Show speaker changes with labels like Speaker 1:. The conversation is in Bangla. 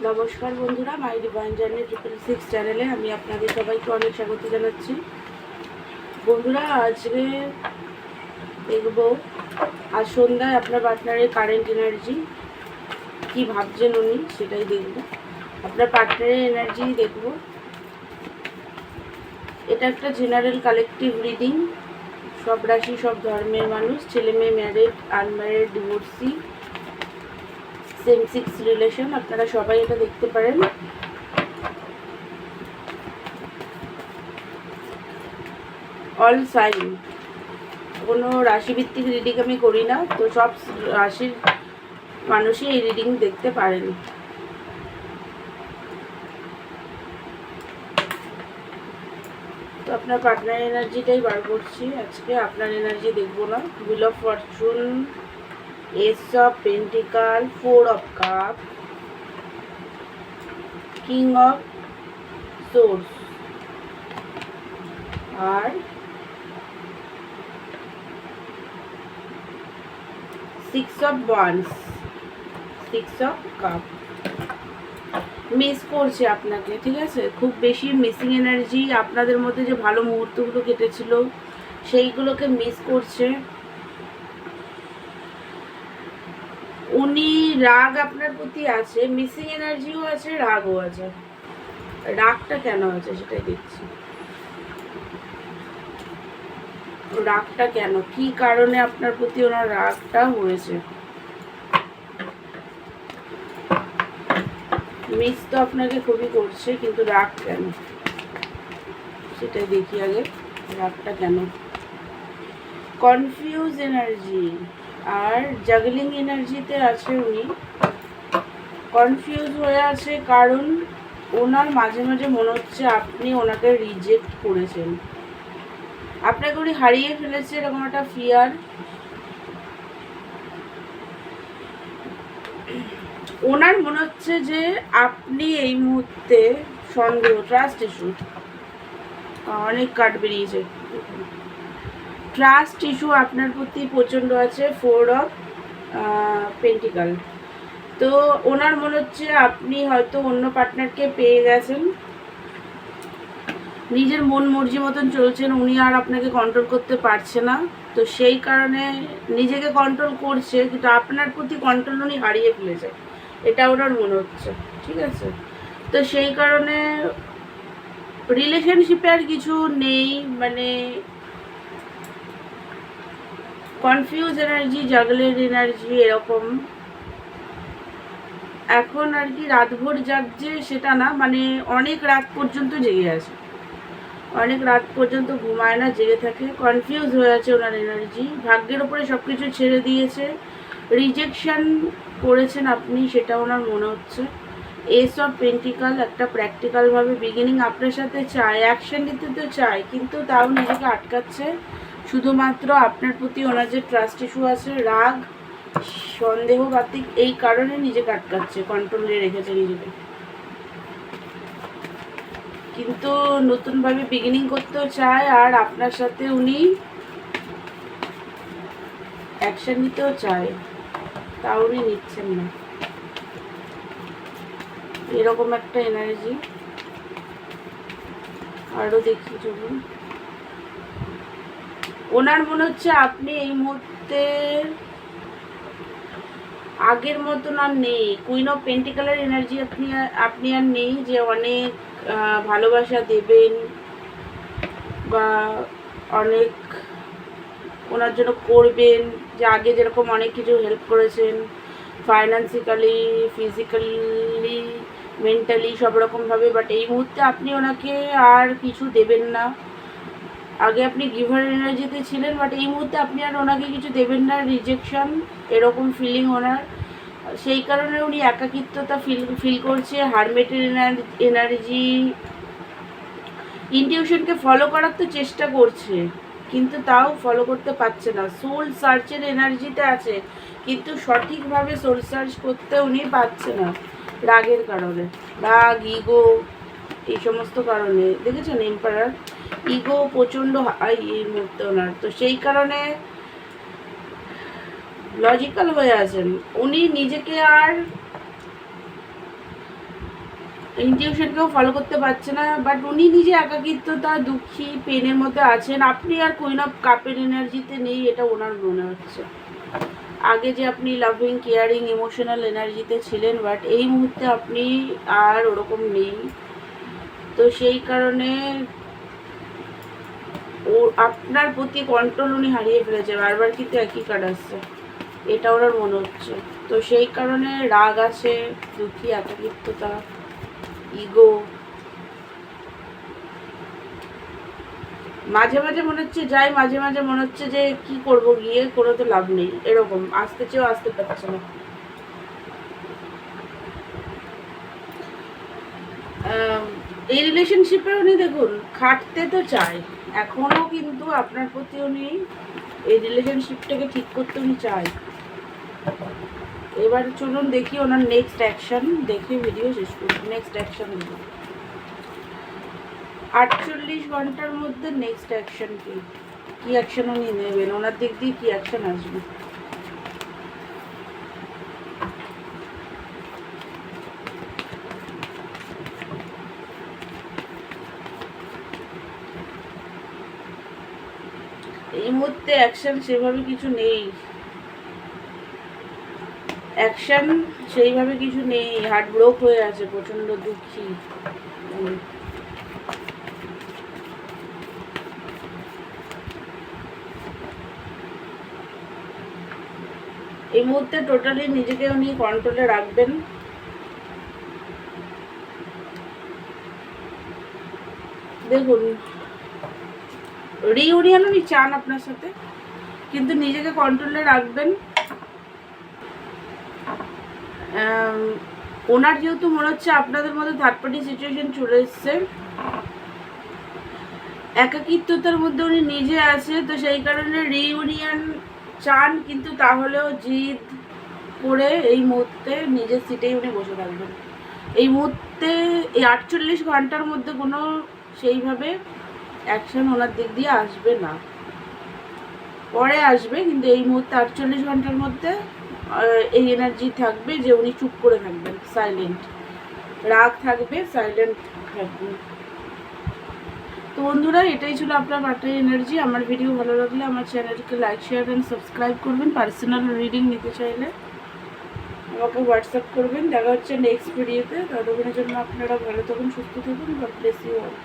Speaker 1: নমস্কার বন্ধুরা, মাই ডিভাইন জার্নি 666 চ্যানেলে আমি আপনাদের সবাইকে অনেক স্বাগত জানাচ্ছি। বন্ধুরা, আজকে দেখব আজ সন্ধ্যায় আপনার পার্টনারের কারেন্ট এনার্জি কি ভাবছেন উনি, সেটাই দেখব। আপনার পার্টনারের এনার্জি দেখব। এটা একটা জেনারেল কালেকটিভ রিডিং। সব রাশি, সব ধর্মের মানুষ, ছেলে মেয়ে, married, unmarried, divorcee, same sex relation, আপনারা সবাই এটা দেখতে পারেন। অল সাইন, কোনো রাশিভিত্তিক রিডিং আমি করি না, তো সব রাশির মানুষই এই রিডিং দেখতে পারেন। তো আপনার পার্টনার এনার্জিটাই বার করছি আজকে, আপনার এনার্জি দেখবো না। Wheel of fortune, ace of pentacle, 4 of cup, king of swords, আর 6 of wands, 6 of cup. Miss করছে আপনাকে, ঠিক আছে? খুব বেশি মিসিং এনার্জি। আপনাদের মধ্যে যে ভালো মুহূর্তগুলো কেটেছিল সেইগুলোকে মিস করছে উনি। রাগ আপনার প্রতি আছে, মিসিং এনার্জিও আছে, রাগও আছে। রাগটা কেন আছে সেটাই দেখছি। রাগটা কেন, কি কারণে আপনার প্রতি ওনার রাগটা হয়েছে? মিস তো আপনাকে খুবই করছে, কিন্তু রাগ কেন সেটাই দেখি আগে। রাগটা কেন? কনফিউজ এনার্জি আর জাগলিং এনার্জিতে আছে উনি। কনফিউজ হয়ে আছে কারণ ওনার মাঝে মাঝে মনে হচ্ছে আপনি ওনাকে রিজেক্ট করেছেন, আপনাকে উনি হারিয়ে ফেলেছে, এরকম একটা ফিয়ার। ওনার মনে হচ্ছে যে আপনি এই মুহূর্তে সন্দেহ, ট্রাস্ট ইস্যু, অনেক কার্ড বেরিয়েছে। ট্রাস্ট ইস্যু আপনার প্রতি প্রচণ্ড আছে, 4 অফ পেন্টিকাল। তো ওনার মনে হচ্ছে আপনি হয়তো অন্য পার্টনারকে পেয়ে গেছেন, নিজের মন মর্জি মতন চলছেন, উনি আর আপনাকে কন্ট্রোল করতে পারছে না। তো সেই কারণে নিজেকে কন্ট্রোল করছে, কিন্তু আপনার প্রতি কন্ট্রোল উনি হারিয়ে ফেলেছে, এটা ওনার মনে হচ্ছে, ঠিক আছে? তো সেই কারণে রিলেশনশিপে আর কিছু নেই, মানে কনফিউজ এনার্জি, জাগলের এনার্জি এরকম। এখন আর কি রাতভর জাগছে সেটা না, মানে অনেক রাত পর্যন্ত জেগে আছে, অনেক রাত পর্যন্ত ঘুমায় না, জেগে থাকে। কনফিউজ হয়ে আছে ওনার এনার্জি, ভাগ্যের ওপরে সব কিছু ছেড়ে দিয়েছে। রিজেকশন করেছেন আপনি, সেটা ওনার মনে হচ্ছে। এস অফ পেন্টিকাল, একটা প্র্যাকটিক্যালভাবে বিগিনিং আপনার সাথে চায়, অ্যাকশন নিতে তো চায়, কিন্তু তাও নিজেকে আটকাচ্ছে। শুধুমাত্র আপনার প্রতি ওনার যে ট্রাস্ট ইস্যু আছে, রাগ, সন্দেহবাতিক, এই কারণে নিজেকে আটকাচ্ছে, কন্ট্রোলে রেখেছে নিজেকে। কিন্তু নতুনভাবে বিগিনিং করতেও চায়, আর আপনার সাথে উনি অ্যাকশন নিতেও চায়, তাও উনি নিচ্ছেন না, এরকম একটা এনার্জি। আরও দেখি চলুন। ওনার মনে হচ্ছে আপনি এই মুহূর্তে আগের মতন আর নেই। কুইন অফ পেন্টিকালের এনার্জি আপনি আর নেই, যে অনেক ভালোবাসা দেবেন বা অনেক ওনার জন্য করবেন, যে আগে যেরকম অনেক কিছু হেল্প করেছেন, ফাইন্যান্সিক্যালি, ফিজিক্যালি, মেন্টালি, সব রকমভাবে। বাট এই মুহূর্তে আপনি ওনাকে আর কিছু দেবেন না। আগে আপনি গিভার এনার্জিতে ছিলেন, বাট এই মুহূর্তে আপনি আর ওনাকে কিছু দেবেন না, রিজেকশন এরকম ফিলিং ওনার। সেই কারণে উনি একাকিত্বতা ফিল করছে, হারমেটের এনার্জি। ইনটিউশনকে ফলো করার তো চেষ্টা করছে, কিন্তু তাও ফলো করতে পারছে না। সোল সার্চের এনার্জিতে আছে, কিন্তু সঠিকভাবে সোল সার্চ করতে উনি পারছে না, রাগের কারণে। রাগ, ইগো, এই সমস্ত কারণে। দেখেছেন এম্পারার, ইগো প্রচণ্ড হাই এই মুহূর্তে ওনার। তো সেই কারণে লজিক্যাল হয়ে আছেন উনি, নিজেকে আর ইনটিউশনকেও ফলো করতে পারছে না, বাট উনি নিজে একাকিত্বতা, দুঃখী, পেনের মধ্যে আছেন। আপনি আর কুইন অফ কাপের এনার্জিতে নেই, এটা ওনার মনে হচ্ছে। আগে যে আপনি লাভিং, কেয়ারিং, ইমোশনাল এনার্জিতে ছিলেন, বাট এই মুহূর্তে আপনি আর ওরকম নেই। তো সেই কারণে ও আপনার প্রতি কন্ট্রোল উনি হারিয়ে ফেলেছে। বারবার কিন্তু একই কার্ড আসছে, এটা ওনার মনে হচ্ছে। তো সেই কারণে রাগ আছে, দুঃখী, একাকিত্বতা, ইগো। মাঝে মাঝে মনে হচ্ছে যাই, মাঝে মাঝে মনে হচ্ছে যে কি করব, গিয়ে কোনো তো লাভ নেই, এরকম আসতে চেয়েও আসতে পারছে না। এই রিলেশনশিপে উনি দেখুন খাটতে তো চায় এখনও, কিন্তু আপনার প্রতি উনি এই রিলেশনশিপটাকে ঠিক করতে উনি চায়। এবার চলুন দেখি ওনার নেক্সট অ্যাকশন, দেখে ভিডিও শেষ করি। নেক্সট অ্যাকশন দেখুন 48 ঘন্টার মধ্যে নেক্সট অ্যাকশন কি, কী অ্যাকশন উনি নেবেন, ওনার দিক দিয়ে কী অ্যাকশন আসবে। এই মুহূর্তে অ্যাকশন সেভাবে কিছু নেই, অ্যাকশন সেইভাবে কিছু নেই। হার্ট ব্রোক হয়ে আছে, প্রচণ্ড দুঃখী। এই মুহূর্তে টোটালি নিজেকে উনি কন্ট্রোলে রাখবেন। দেখুন রিউনিয়ন উনি চান আপনার সাথে, কিন্তু নিজেকে কন্ট্রোলে রাখবেন। ওনার যেহেতু মনে হচ্ছে আপনাদের মধ্যে থার্ড পার্টি সিচুয়েশন চলে এসছে, একাকিত্বতার মধ্যে উনি নিজে আছে, তো সেই কারণে রিউনিয়ন চান, কিন্তু তাহলেও জিদ করে এই মুহূর্তে নিজের সিটেই উনি বসে থাকবেন। এই মুহূর্তে এই 48 ঘন্টার মধ্যে কোনো সেইভাবে অ্যাকশন ওনার দিক দিয়ে আসবে না, পরে আসবে, কিন্তু এই মুহূর্তে 48 ঘন্টার মধ্যে এই এনার্জি থাকবে যে উনি চুপ করে থাকবেন, সাইলেন্ট, রাগ থাকবে, সাইলেন্ট থাকবেন। তো বন্ধুরা এটাই ছিল আপনার পার্টের এনার্জি। আমার ভিডিও ভালো লাগলে আমার চ্যানেলকে লাইক, শেয়ার অ্যান্ড সাবস্ক্রাইব করবেন। পার্সোনাল রিডিং নিতে চাইলে আমাকে হোয়াটসঅ্যাপ করবেন। দেখা হচ্ছে নেক্সট ভিডিওতে। ততক্ষণের জন্য আপনারা ভালো থাকুন, সুস্থ থাকুন। God bless you all.